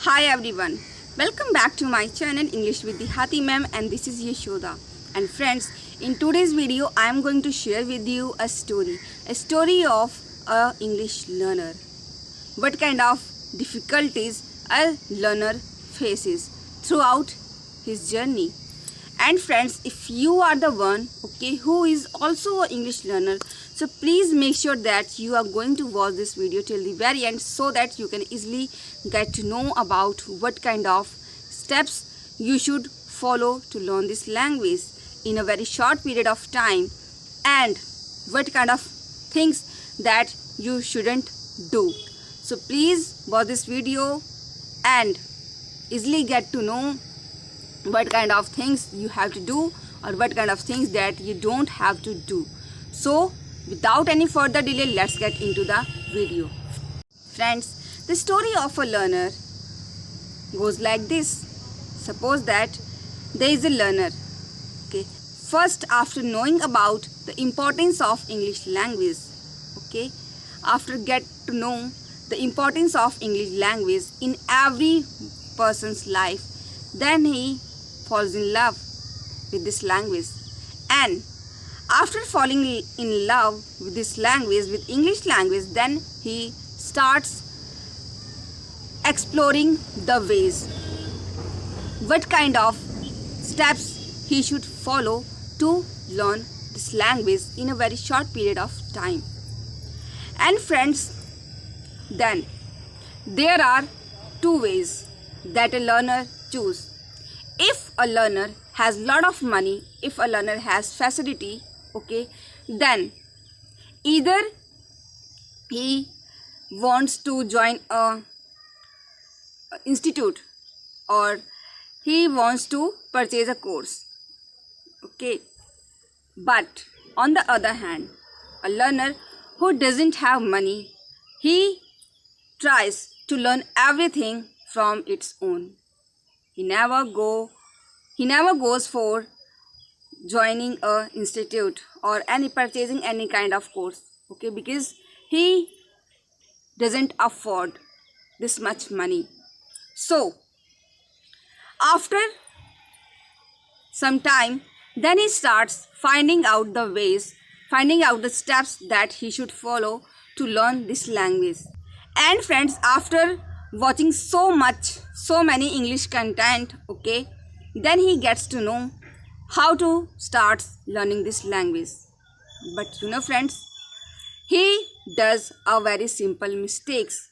Hi everyone, welcome back to my channel English with Dehati Ma'am, and this is Yashoda. And friends, in today's video I am going to share with you a story of a English learner. What kind of difficulties a learner faces throughout his journey. And friends, if you are the one who is also an English learner, so please make sure that you are going to watch this video till the very end so that you can easily get to know about what kind of steps you should follow to learn this language in a very short period of time, and what kind of things that you shouldn't do. So please watch this video and easily get to know what kind of things you have to do or what kind of things that you don't have to do. So without any further delay, let's get into the video. Friends, the story of a learner goes like this. Suppose that there is a learner. First, after knowing about the importance of English language, after get to know the importance of English language in every person's life, then he falls in love with this language. And after falling in love with this language, with English language, then he starts exploring the ways, what kind of steps he should follow to learn this language in a very short period of time. And friends, then there are two ways that a learner chooses. If a learner has lot of money, if a learner has facility, then either he wants to join a institute or he wants to purchase a course. But on the other hand, a learner who doesn't have money, he tries to learn everything from its own. He never goes for joining a institute or purchasing any kind of course, because he doesn't afford this much money. So after some time, then he starts finding out the ways, finding out the steps that he should follow to learn this language. And friends, after watching so many English content, then he gets to know how to start learning this language. But friends, he does a very simple mistakes.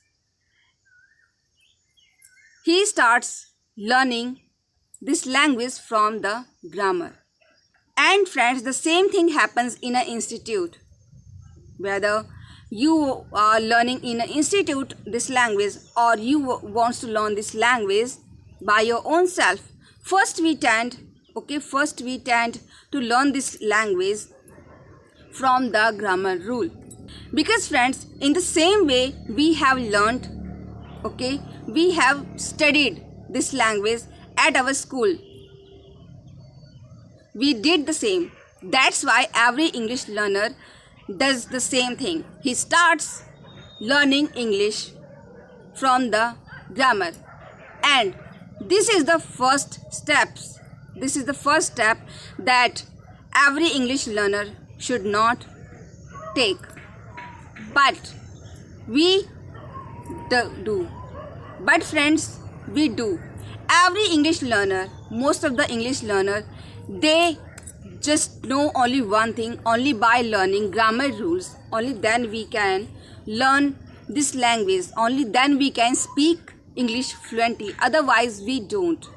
He starts learning this language from the grammar. And friends, the same thing happens in an institute. Whether you are learning in an institute this language or you want to learn this language by your own self, first we tend to learn this language from the grammar rule. Because friends, in the same way we have learned, we have studied this language at our school. We did the same. That's why every English learner does the same thing. He starts learning English from the grammar. And this is the first step that every English learner should not take. But we do. But friends, we do. Every English learner, most of the English learner, they just know only one thing: only by learning grammar rules, only then we can learn this language, only then we can speak English fluently, otherwise we don't.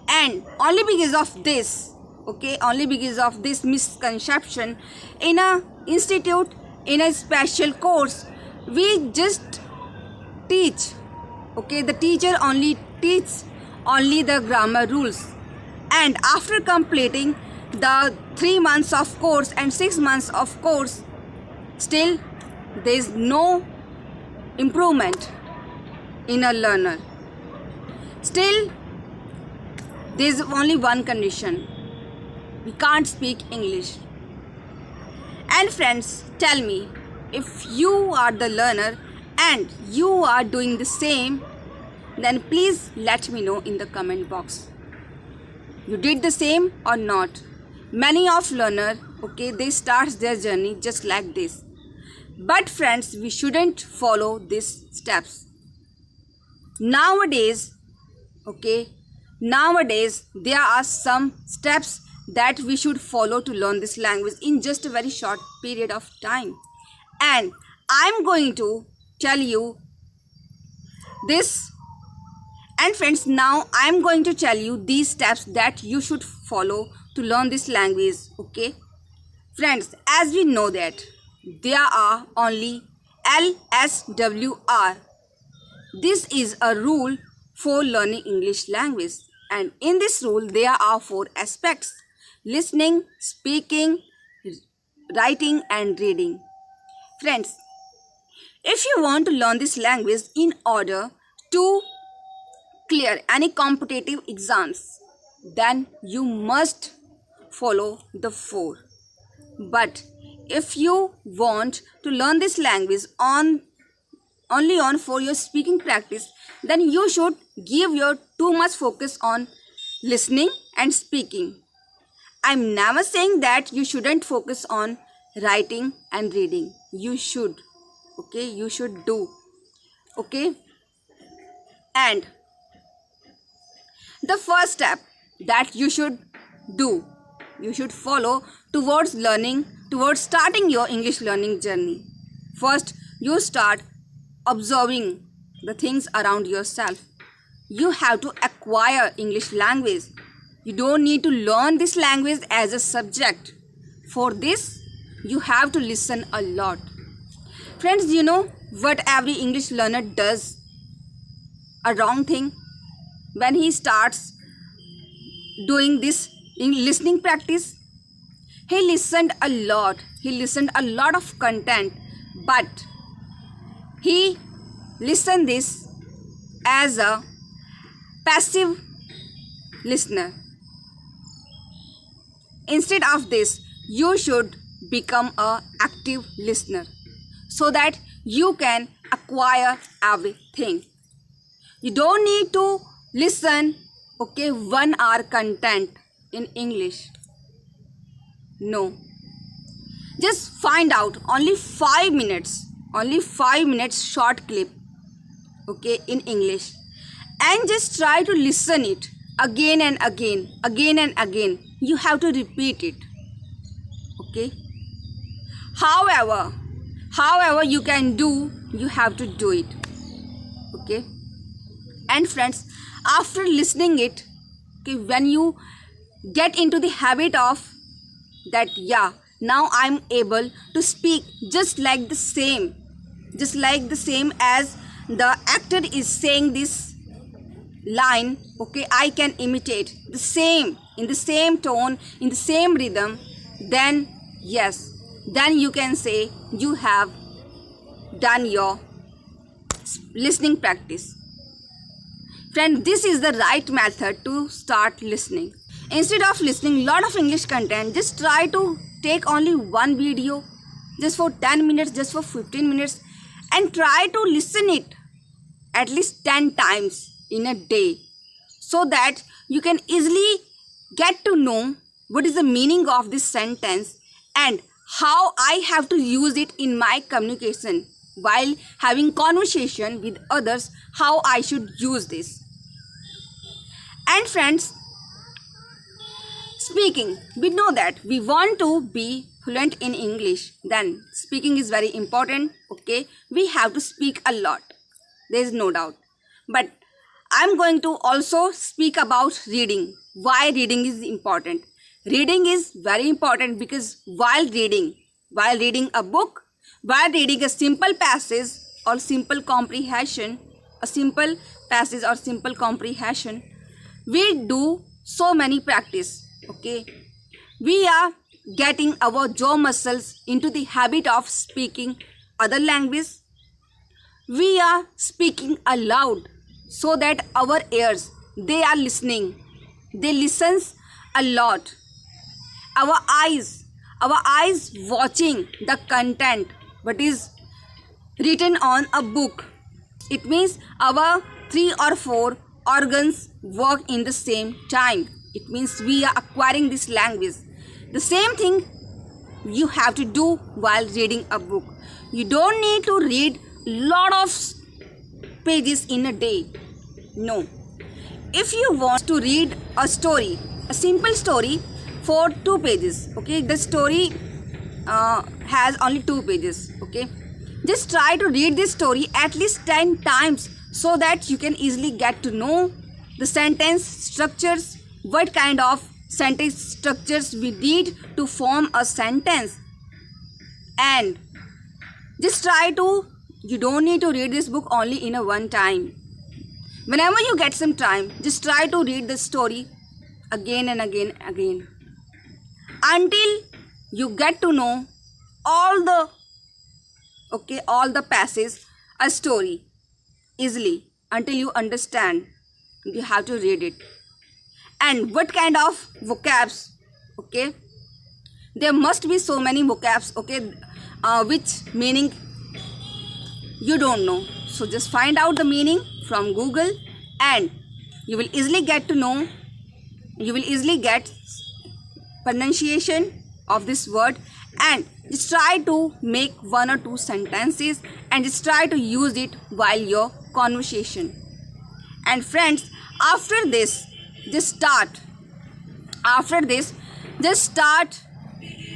And only because of this misconception, in a institute, in a special course, we just teach, the teacher only teaches only the grammar rules. And after completing the 3 months of course and 6 months of course, still there is no improvement in a learner. Still there is only one condition: we can't speak English. And friends, tell me, if you are the learner and you are doing the same, then please let me know in the comment box. You did the same or not? Many of learner, okay, they start their journey just like this. But friends, we shouldn't follow these steps. Nowadays, okay, there are some steps that we should follow to learn this language in just a very short period of time. And I'm going to tell you this. And friends, now I'm going to tell you these steps that you should follow to learn this language, okay? Friends, as we know that there are only LSWR. This is a rule for learning English language. And in this rule, there are 4 aspects: listening, speaking, writing, and reading. Friends, if you want to learn this language in order to clear any competitive exams, then you must follow the 4. But if you want to learn this language only for your speaking practice, then you should give your too much focus on listening and speaking. I'm never saying that you shouldn't focus on writing and reading. You should, okay? You should do, okay? And the first step that you should do, you should follow towards starting your English learning journey. First, you start observing the things around yourself. You have to acquire English language. You don't need to learn this language as a subject. For this, you have to listen a lot. Friends, you know what every English learner does? A wrong thing. When he starts doing this listening practice, he listened a lot. He listened a lot of content, but he listened this as a passive listener. Instead of this, you should become an active listener so that you can acquire everything. You don't need to listen, okay, 1 hour content in English. No. Just find out only 5 minutes short clip, okay, in English, and just try to listen it again and again. You have to repeat it, okay? However you can do, you have to do it, okay? And friends, after listening it, okay, when you get into the habit of that, yeah, now I'm able to speak just like the same as the actor is saying this line, okay, I can imitate the same, in the same tone, in the same rhythm, then yes, then you can say you have done your listening practice. Friend, this is the right method to start listening. Instead of listening lot of English content, just try to take only one video just for 10 minutes, just for 15 minutes, and try to listen it at least 10 times in a day, so that you can easily get to know what is the meaning of this sentence and how I have to use it in my communication while having conversation with others, how I should use this. And friends, speaking, we know that we want to be fluent in English, then speaking is very important, okay? We have to speak a lot, there is no doubt. But I'm going to also speak about reading. Why reading is important? Reading is very important because while reading a book, while reading a simple passage or simple comprehension, we do so many practice, okay? We are getting our jaw muscles into the habit of speaking other language. We are speaking aloud so that our ears, they are listening. They listens a lot. Our eyes watching the content, what is written on a book. It means our 3 or 4 organs work in the same time. It means we are acquiring this language. The same thing you have to do while reading a book. You don't need to read lot of pages in a day. No. If you want to read a story, a simple story for 2 pages, okay, the story has only 2 pages, okay, just try to read this story at least 10 times so that you can easily get to know the sentence structures, what kind of sentence structures we need to form a sentence. And just try to, you don't need to read this book only in a one time. Whenever you get some time, just try to read the story again and again until you get to know all the passages a story easily, until you understand. You have to read it. And what kind of vocabs, okay, there must be so many vocabs, okay, which meaning you don't know. So just find out the meaning from Google and you will easily get to know, you will easily get pronunciation of this word, and just try to make 1 or 2 sentences and just try to use it while your conversation. And friends, after this just start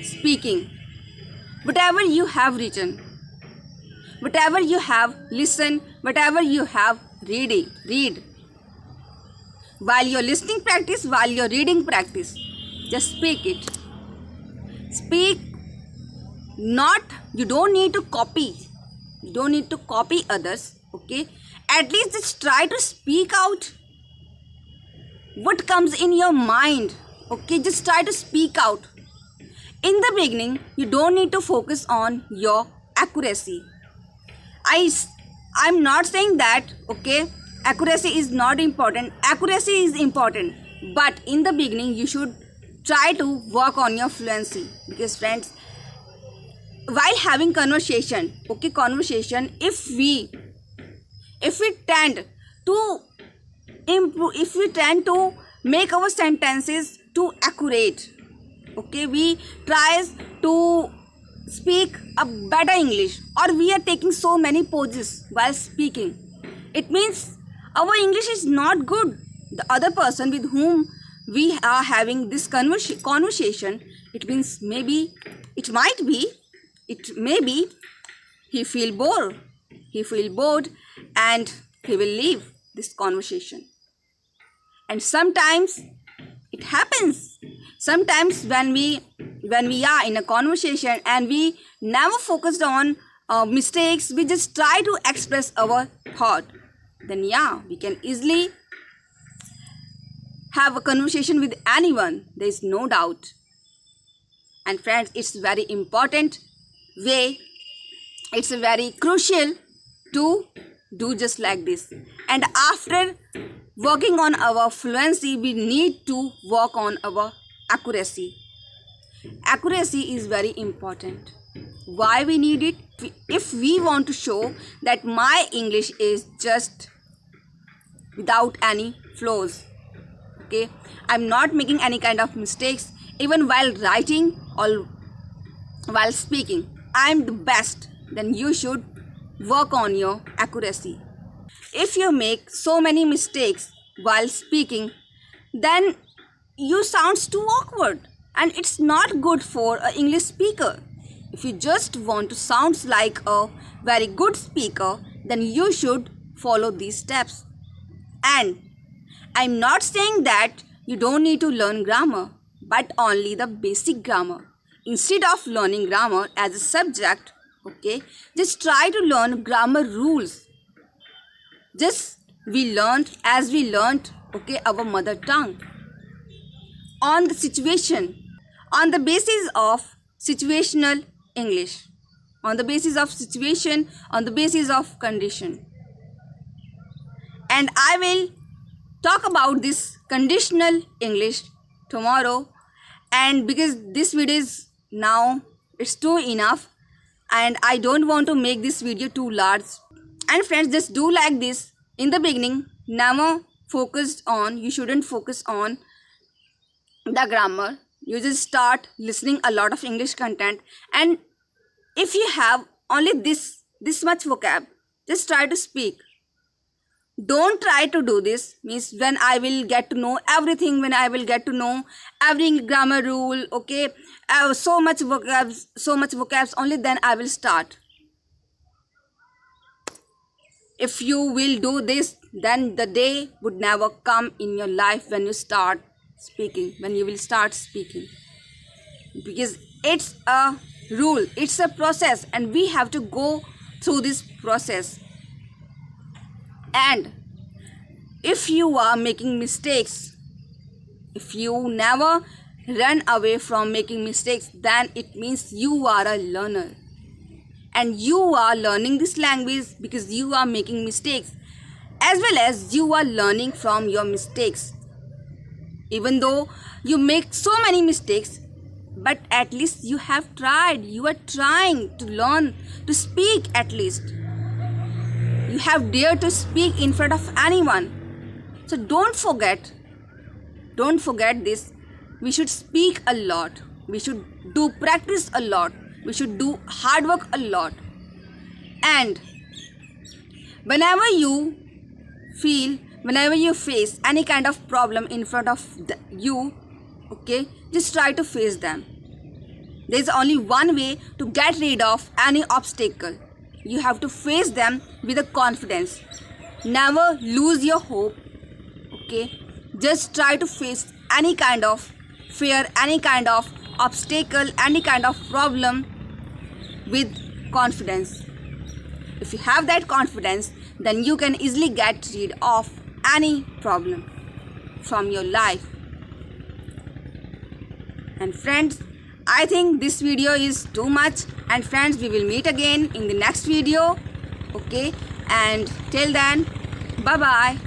speaking whatever you have written, whatever you have listened, whatever you have read. While you're listening practice, while you're reading practice, just speak it. Speak. Not, you don't need to copy. You don't need to copy others, okay? At least just try to speak out what comes in your mind, okay? Just try to speak out. In the beginning, you don't need to focus on your accuracy. I'm not saying that, okay, accuracy is not important. Accuracy is important. But in the beginning, you should try to work on your fluency. Because friends, while having conversation, okay, if we tend to improve, if we tend to make our sentences too accurate, okay, we try to speak a better English, or we are taking so many pauses while speaking, it means our English is not good. The other person with whom we are having this conversation, it means maybe, it may be he feel bored and he will leave this conversation. And sometimes it happens. Sometimes when we are in a conversation and we never focused on mistakes, we just try to express our thought, then yeah, we can easily have a conversation with anyone. There is no doubt. And friends, it's very important way, it's very crucial to do just like this. And after working on our fluency, we need to work on our accuracy. Accuracy is very important. Why we need it? If we want to show that my English is just without any flaws, okay, I'm not making any kind of mistakes even while writing or while speaking, I'm the best, then you should work on your accuracy. If you make so many mistakes while speaking, then you sounds too awkward, and it's not good for an English speaker. If you just want to sound like a very good speaker, then you should follow these steps. And I'm not saying that you don't need to learn grammar, but only the basic grammar. Instead of learning grammar as a subject, okay, just try to learn grammar rules. Just we learned, okay, our mother tongue. On the situation, on the basis of situational English, on the basis of situation, on the basis of condition. And I will talk about this conditional English tomorrow. And because this video is now, it's too enough. and I don't want to make this video too large. And friends, just do like this. In the beginning, you shouldn't focus on the grammar. You just start listening a lot of English content, and if you have only this much vocab, just try to speak. Don't try to do this means when I will get to know everything, when I will get to know every grammar rule, okay, so much vocabs, only then I will start. If you will do this, then the day would never come in your life when you start speaking, when you will start speaking. Because it's a rule, it's a process, and we have to go through this process. And if you are making mistakes, if you never run away from making mistakes, then it means you are a learner. And you are learning this language because you are making mistakes, as well as you are learning from your mistakes. Even though you make so many mistakes, but at least you have tried. You are trying to learn to speak at least. You have dared to speak in front of anyone. So don't forget this. We should speak a lot. We should do practice a lot. We should do hard work a lot. And whenever you face any kind of problem in front of you, okay, just try to face them. There is only one way to get rid of any obstacle. You have to face them with a confidence. Never lose your hope, okay? Just try to face any kind of fear, any kind of obstacle, any kind of problem with confidence. If you have that confidence, then you can easily get rid of any problem from your life. And friends, I think this video is too much, and friends, we will meet again in the next video, okay? And till then, bye bye.